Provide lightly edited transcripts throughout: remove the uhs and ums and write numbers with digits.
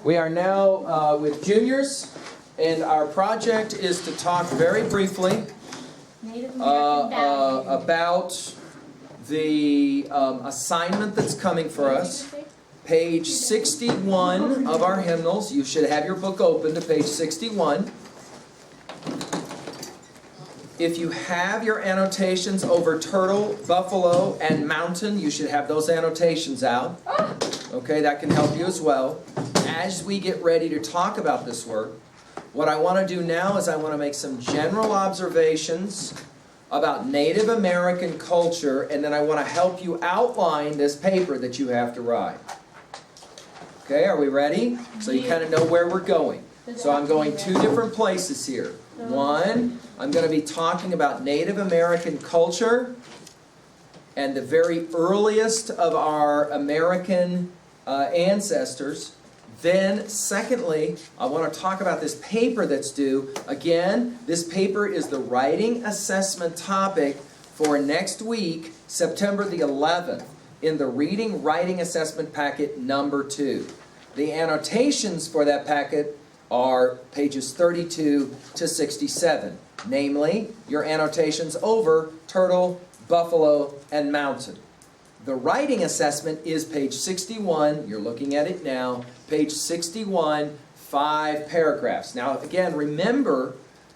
We are now with juniors, and our project is to talk very briefly about the assignment that's coming for us. Page 61 of our hymnals. You should have your book open to page 61. If you have your annotations over turtle, buffalo, and mountain, you should have those annotations out. Okay, that can help you as well. As we get ready to talk about this work, what I want to do now is I want to make some general observations about Native American culture, and then I want to help you outline this paper that you have to write. Okay, are we ready? So you kind of know where we're going. So I'm going two different places here. One, I'm going to be talking about Native American culture and the very earliest of our American ancestors. Then, secondly, I want to talk about this paper that's due. Again, this paper is the writing assessment topic for next week, September the 11th, in the Reading Writing Assessment Packet number 2. The annotations for that packet are pages 32 to 67. Namely, your annotations over turtle, buffalo, and mountain. The writing assessment is page 61. You're looking at it now. Page 61, 5 paragraphs. Now, again, remember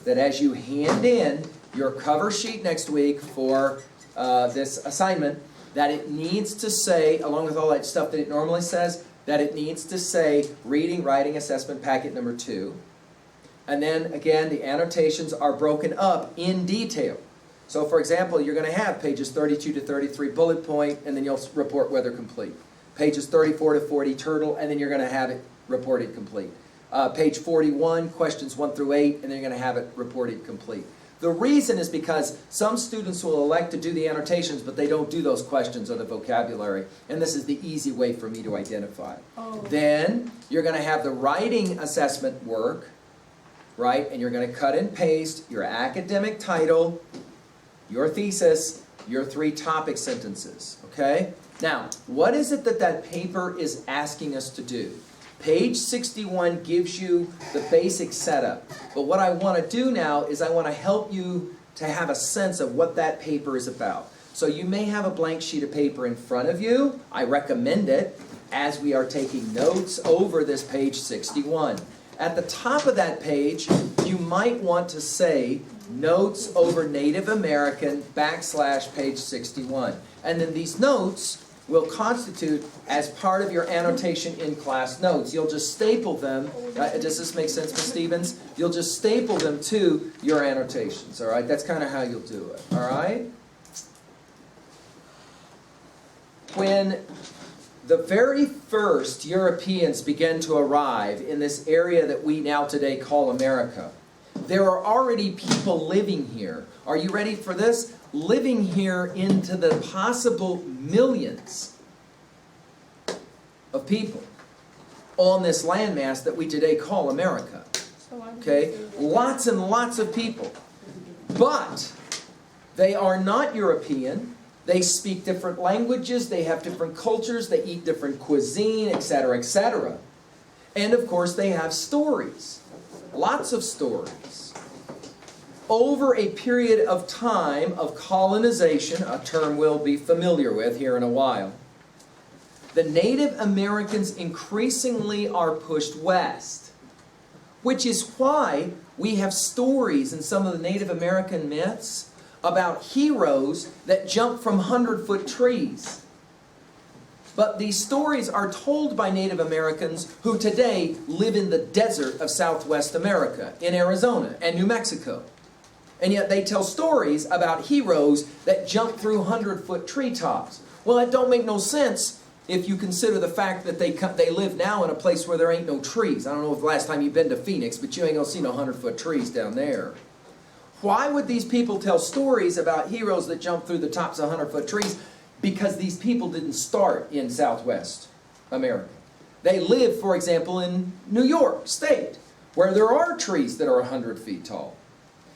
that as you hand in your cover sheet next week for this assignment, that it needs to say, along with all that stuff that it normally says, that it needs to say Reading Writing Assessment Packet number 2. And then, again, the annotations are broken up in detail. So, for example, you're going to have pages 32 to 33 bullet point, and then you'll report whether complete. Pages 34 to 40 turtle, and then you're going to have it reported complete. Page 41, questions 1 through 8, and then you're going to have it reported complete. The reason is because some students will elect to do the annotations, but they don't do those questions or the vocabulary. And this is the easy way for me to identify. Then you're going to have the writing assessment work, right? And you're going to cut and paste your academic title, your thesis, your 3 topic sentences, okay? Now, what is it that that paper is asking us to do? Page 61 gives you the basic setup. But what I want to do now is I want to help you to have a sense of what that paper is about. So you may have a blank sheet of paper in front of you. I recommend it as we are taking notes over this page 61. At the top of that page, you might want to say Notes over Native American / page 61. And then these notes will constitute as part of your annotation in class notes. You'll just staple them. Does this make sense, Ms. Stevens? You'll just staple them to your annotations, all right? That's kind of how you'll do it, all right? When the very first Europeans began to arrive in this area that we now today call America, there are already people living here. Are you ready for this? Living here into the possible millions of people on this landmass that we today call America. Okay? Lots and lots of people. But they are not European. They speak different languages. They have different cultures. They eat different cuisine, etc., etc. And of course, they have stories. Lots of stories. Over a period of time of colonization, a term we'll be familiar with here in a while, the Native Americans increasingly are pushed west, which is why we have stories in some of the Native American myths about heroes that jump from 100-foot trees. But these stories are told by Native Americans who today live in the desert of Southwest America, in Arizona and New Mexico. And yet they tell stories about heroes that jump through 100-foot treetops. Well, that don't make no sense if you consider the fact that they live now in a place where there ain't no trees. I don't know if the last time you've been to Phoenix, but you ain't gonna see no 100-foot trees down there. Why would these people tell stories about heroes that jump through the tops of 100-foot trees? Because these people didn't start in Southwest America. They live, for example, in New York State, where there are trees that are 100 feet tall.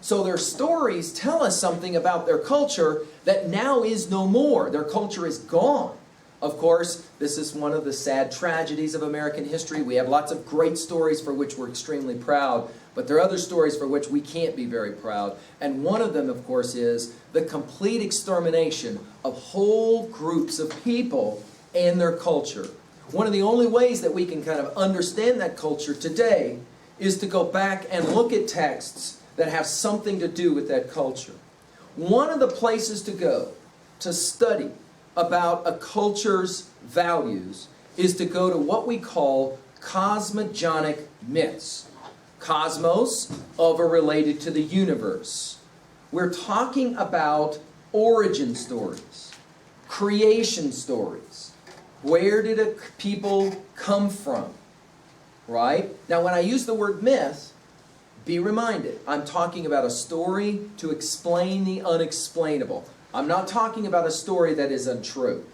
So their stories tell us something about their culture that now is no more. Their culture is gone. Of course, this is one of the sad tragedies of American history. We have lots of great stories for which we're extremely proud, but there are other stories for which we can't be very proud. And one of them, of course, is the complete extermination of whole groups of people and their culture. One of the only ways that we can kind of understand that culture today is to go back and look at texts that have something to do with that culture. One of the places to go to study about a culture's values is to go to what we call cosmogonic myths. Cosmos, of or related to the universe. We're talking about origin stories, creation stories. Where did a people come from? Right? Now, when I use the word myth, be reminded, I'm talking about a story to explain the unexplainable. I'm not talking about a story that is untrue.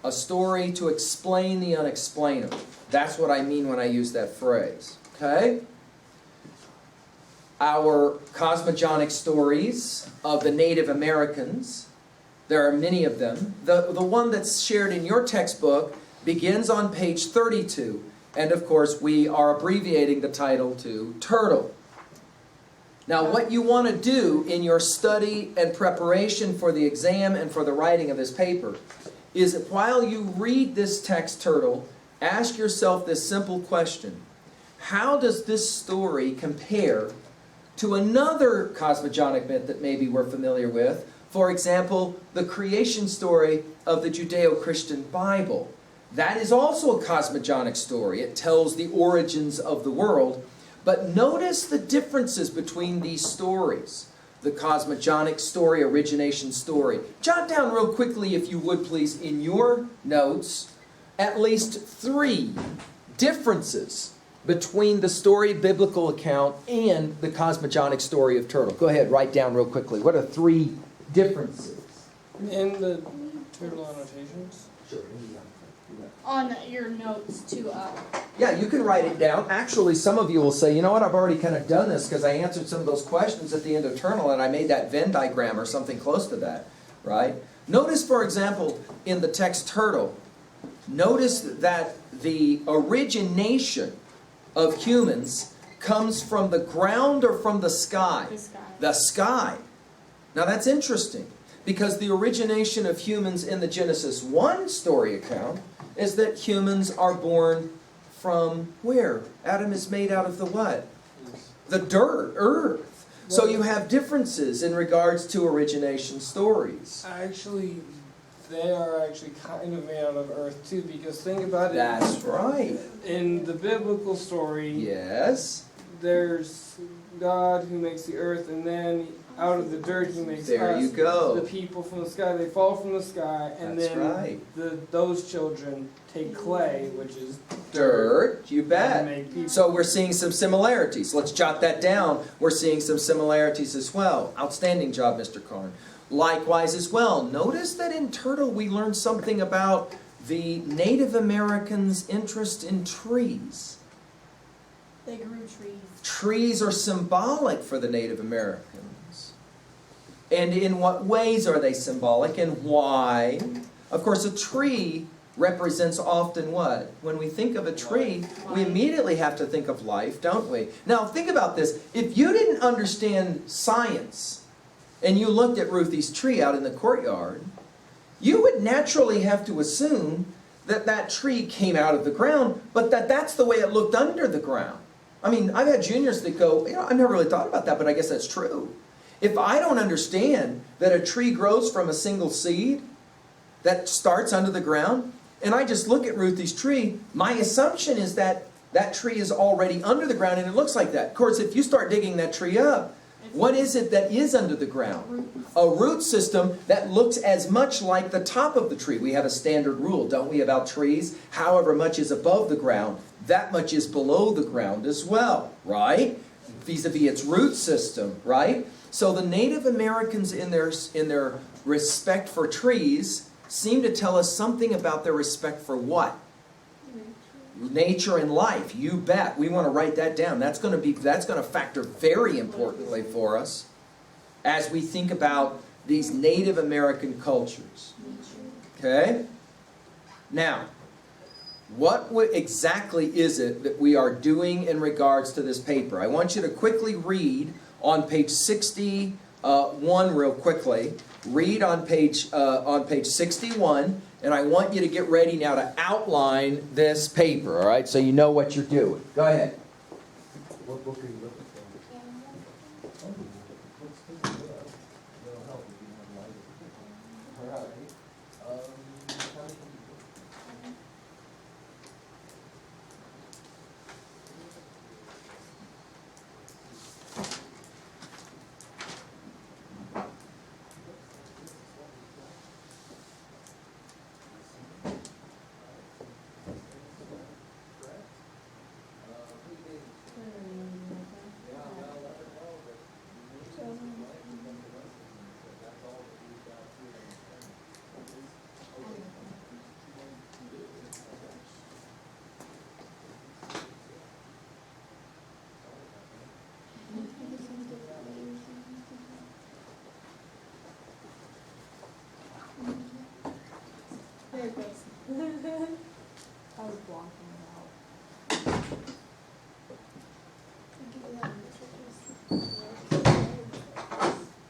A story to explain the unexplainable. That's what I mean when I use that phrase. Okay? Our cosmogonic stories of the Native Americans, there are many of them. The one that's shared in your textbook begins on page 32. And of course, we are abbreviating the title to Turtle. Now, what you want to do in your study and preparation for the exam and for the writing of this paper is while you read this text, Turtle, ask yourself this simple question. How does this story compare to another cosmogonic myth that maybe we're familiar with? For example, the creation story of the Judeo-Christian Bible. That is also a cosmogonic story. It tells the origins of the world. But notice the differences between these stories. The cosmogonic story, origination story. Jot down real quickly, if you would please, in your notes, at least 3 differences between the story biblical account and the cosmogonic story of Turtle. Go ahead, write down real quickly. What are 3 differences? In the turtle annotations? Sure. On your notes to Yeah, you can write it down. Actually, some of you will say, you know what, I've already kind of done this because I answered some of those questions at the end of Turtle and I made that Venn diagram or something close to that, right? Notice, for example, in the text Turtle, notice that the origination of humans comes from the ground or from the sky? the sky. The sky. Now that's interesting because the origination of humans in the Genesis 1 story account is that humans are born from where? Adam is made out of the what? The dirt, earth. So you have differences in regards to origination stories. Actually, they are actually kind of made out of earth too, because think about it. That's right. In the biblical story, Yes. there's God who makes the earth, and then out of the dirt he makes There us, you go. the people from the sky. They fall from the sky, and That's then right. those children take clay, which is Dirt, you and bet. make people. So we're seeing some similarities. Let's jot that down. We're seeing some similarities as well. Outstanding job, Mr. Karn. Likewise as well, notice that in Turtle we learned something about the Native Americans' interest in trees. They grew trees. Trees are symbolic for the Native Americans. And in what ways are they symbolic and why? Of course, a tree represents often what? When we think of a tree, we immediately have to think of life, don't we? Now, think about this. If you didn't understand science and you looked at Ruthie's tree out in the courtyard, you would naturally have to assume that that tree came out of the ground, but that's the way it looked under the ground. I mean, I've had juniors that go, you know, I've never really thought about that, but I guess that's true. If I don't understand that a tree grows from a single seed that starts under the ground, and I just look at Ruthie's tree, my assumption is that that tree is already under the ground and it looks like that. Of course, if you start digging that tree up, what is it that is under the ground? A root system that looks as much like the top of the tree. We have a standard rule, don't we, about trees? However much is above the ground, that much is below the ground as well, right? Vis-a-vis its root system, right? So the Native Americans in their respect for trees seem to tell us something about their respect for what? Nature and life. You bet. We want to write that down. That's going to factor very importantly for us as we think about these Native American cultures. Okay? Now, exactly is it that we are doing in regards to this paper? I want you to quickly read on page 61 real quickly. Read on page 61, and I want you to get ready now to outline this paper, all right? So you know what you're doing. Go ahead. What book are you looking for? There it goes. I was blocking it out.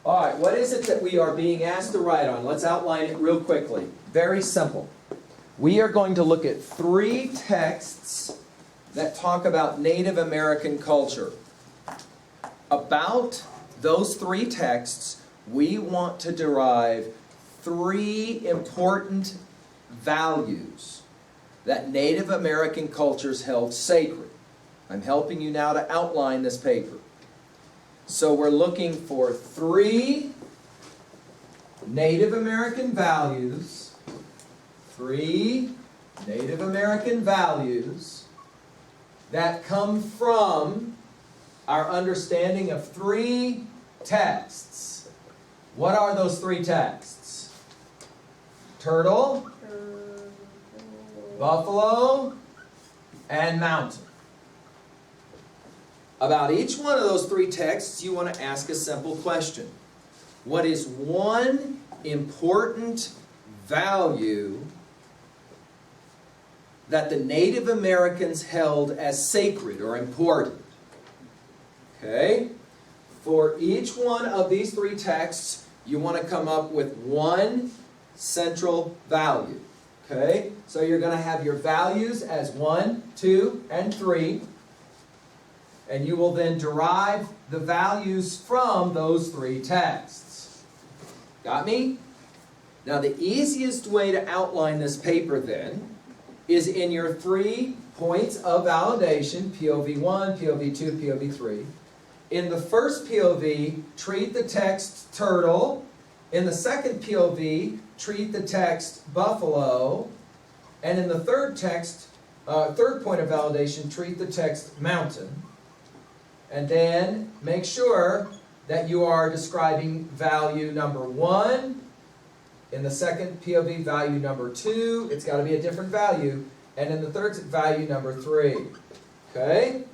All right, what is it that we are being asked to write on? Let's outline it real quickly. Very simple. We are going to look at 3 texts that talk about Native American culture. About those 3 texts, we want to derive 3 important values that Native American cultures held sacred. I'm helping you now to outline this paper. So we're looking for 3 Native American values, 3 Native American values that come from our understanding of 3 texts. What are those 3 texts? Turtle, buffalo, and mountain. About each one of those 3 texts, you want to ask a simple question. What is one important value that the Native Americans held as sacred or important? Okay? For each one of these 3 texts, you want to come up with one central value. Okay? So you're going to have your values as 1, 2, and 3. And you will then derive the values from those 3 texts. Got me? Now the easiest way to outline this paper then is in your 3 points of validation, POV 1, POV 2, POV 3. In the first POV, treat the text turtle. In the second POV, treat the text buffalo. And in the third point of validation, treat the text mountain. And then make sure that you are describing value number 1. In the second POV, value number 2. It's got to be a different value. And in the third, value number 3. Okay?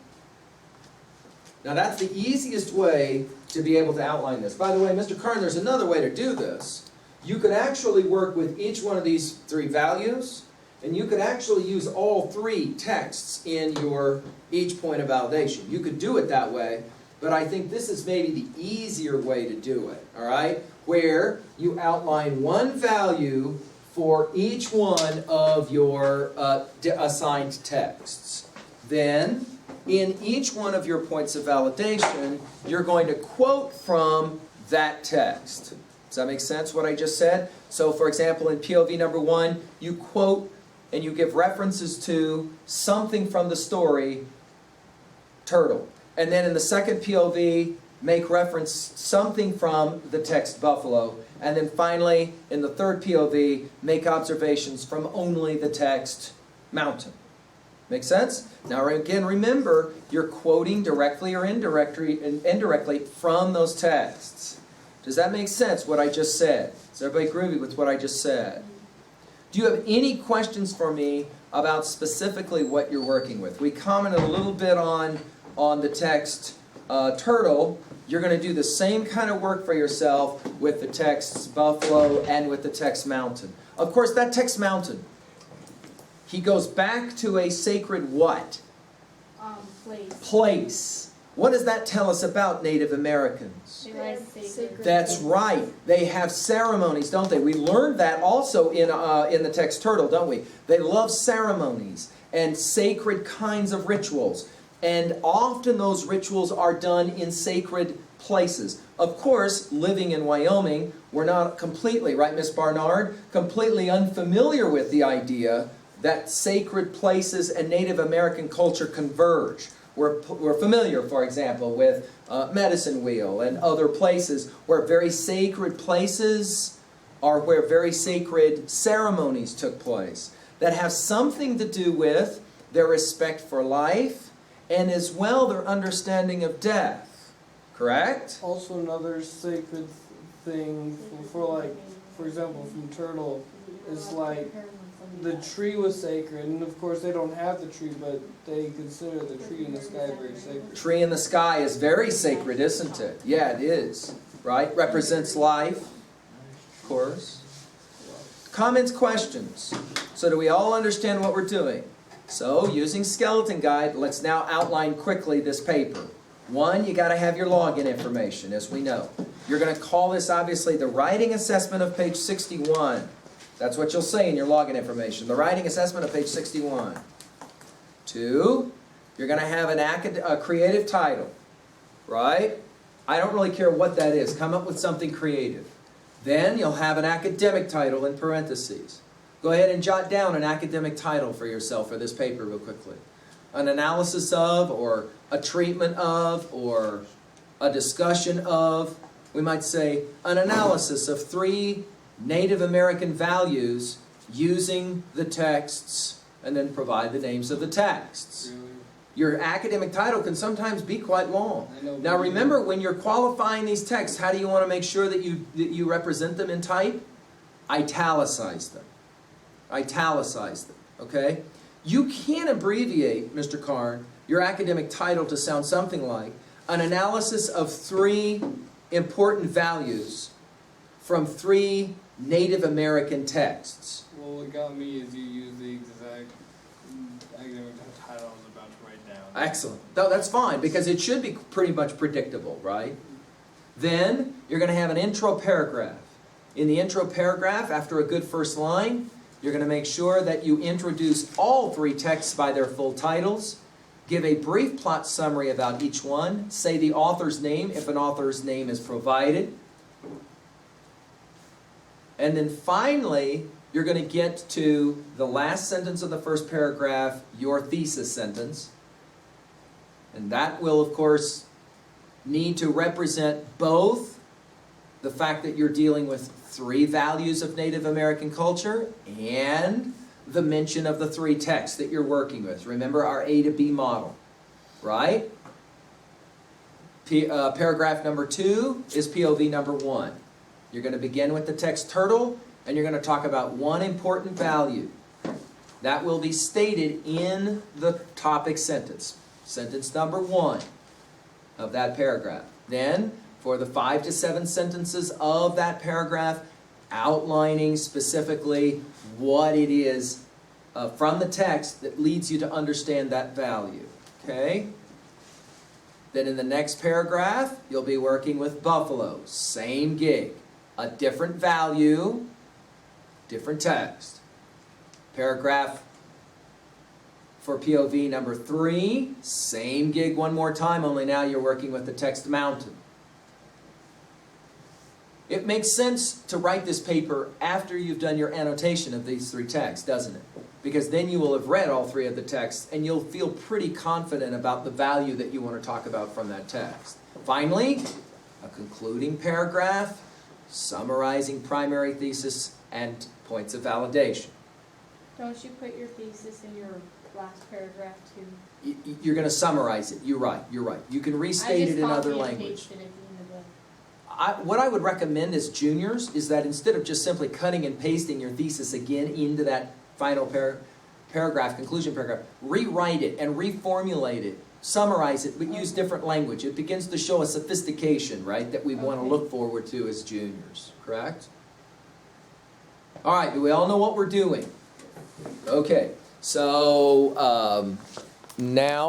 Now that's the easiest way to be able to outline this. By the way, Mr. Karn, there's another way to do this. You could actually work with each one of these 3 values, and you could actually use all 3 texts in your each point of validation. You could do it that way, but I think this is maybe the easier way to do it, all right? Where you outline one value for each one of your assigned texts. Then, in each one of your points of validation, you're going to quote from that text. Does that make sense, what I just said? So, for example, in POV number 1, you quote and you give references to something from the story, turtle. And then in the second POV, make reference something from the text buffalo. And then finally, in the third POV, make observations from only the text mountain. Make sense? Now again, remember, you're quoting directly or indirectly from those texts. Does that make sense, what I just said? Is everybody groovy with what I just said? Do you have any questions for me about specifically what you're working with? We commented a little bit on the text turtle. You're going to do the same kind of work for yourself with the texts buffalo and with the text mountain. Of course, that text mountain, He goes back to a sacred what? Place. Place. What does that tell us about Native Americans? They like sacred. That's right. They have ceremonies, don't they? We learned that also in the text turtle, don't we? They love ceremonies and sacred kinds of rituals. And often those rituals are done in sacred places. Of course, living in Wyoming, we're not completely, right, Miss Barnard, completely unfamiliar with the idea that sacred places and Native American culture converge. We're familiar, for example, with Medicine Wheel and other places where very sacred places are where very sacred ceremonies took place that have something to do with their respect for life and as well their understanding of death. Correct? Also, another sacred thing for like, for example, from turtle is like the tree was sacred, and of course they don't have the tree, but they consider the tree in the sky very sacred. Tree in the sky is very sacred, isn't it? Yeah, it is. Right? Represents life, of course. Comments, questions? So do we all understand what we're doing? So, using Skeleton Guide, let's now outline quickly this paper. One, you got to have your login information, as we know. You're going to call this, obviously, the writing assessment of page 61. That's what you'll say in your login information. The writing assessment of page 61. 2, you're going to have a creative title, right? I don't really care what that is. Come up with something creative. Then you'll have an academic title in parentheses. Go ahead and jot down an academic title for yourself for this paper real quickly. An analysis of, or a treatment of, or a discussion of. We might say an analysis of 3 Native American values using the texts, and then provide the names of the texts. Really? Your academic title can sometimes be quite long. I know, Now but remember, when you're qualifying these texts, how do you want to make sure that you represent them in type? Italicize them. Italicize them, okay? You can abbreviate, Mr. Karn, your academic title to sound something like an analysis of 3 important values from 3 Native American texts. Well, what got me is you use the exact academic title I was about to write down. Excellent. No, that's fine, because it should be pretty much predictable, right? Then, you're going to have an intro paragraph. In the intro paragraph, after a good first line, you're going to make sure that you introduce all 3 texts by their full titles, give a brief plot summary about each one, say the author's name if an author's name is provided, and then finally, you're going to get to the last sentence of the first paragraph, your thesis sentence. And that will, of course, need to represent both the fact that you're dealing with 3 values of Native American culture and the mention of the 3 texts that you're working with. Remember our A to B model, right? Paragraph number 2 is POV number 1. You're going to begin with the text turtle, and you're going to talk about one important value. That will be stated in the topic sentence. Sentence number 1 of that paragraph. Then, for the 5 to 7 sentences of that paragraph, outlining specifically what it is from the text that leads you to understand that value. Okay? Then in the next paragraph, you'll be working with buffalo. Same gig. A different value, different text. Paragraph for POV number 3, same gig one more time, only now you're working with the text mountain. It makes sense to write this paper after you've done your annotation of these 3 texts, doesn't it? Because then you will have read all 3 of the texts and you'll feel pretty confident about the value that you want to talk about from that text. Finally, a concluding paragraph, summarizing primary thesis and points of validation. Don't you put your thesis in your last paragraph too? You're going to summarize it. You're right. You can restate it in other language. What I would recommend as juniors is that instead of just simply cutting and pasting your thesis again into that final paragraph, conclusion paragraph, rewrite it and reformulate it, summarize it, but use different language. It begins to show a sophistication, right, that we want to look forward to as juniors, correct? All right, do we all know what we're doing? Okay, So now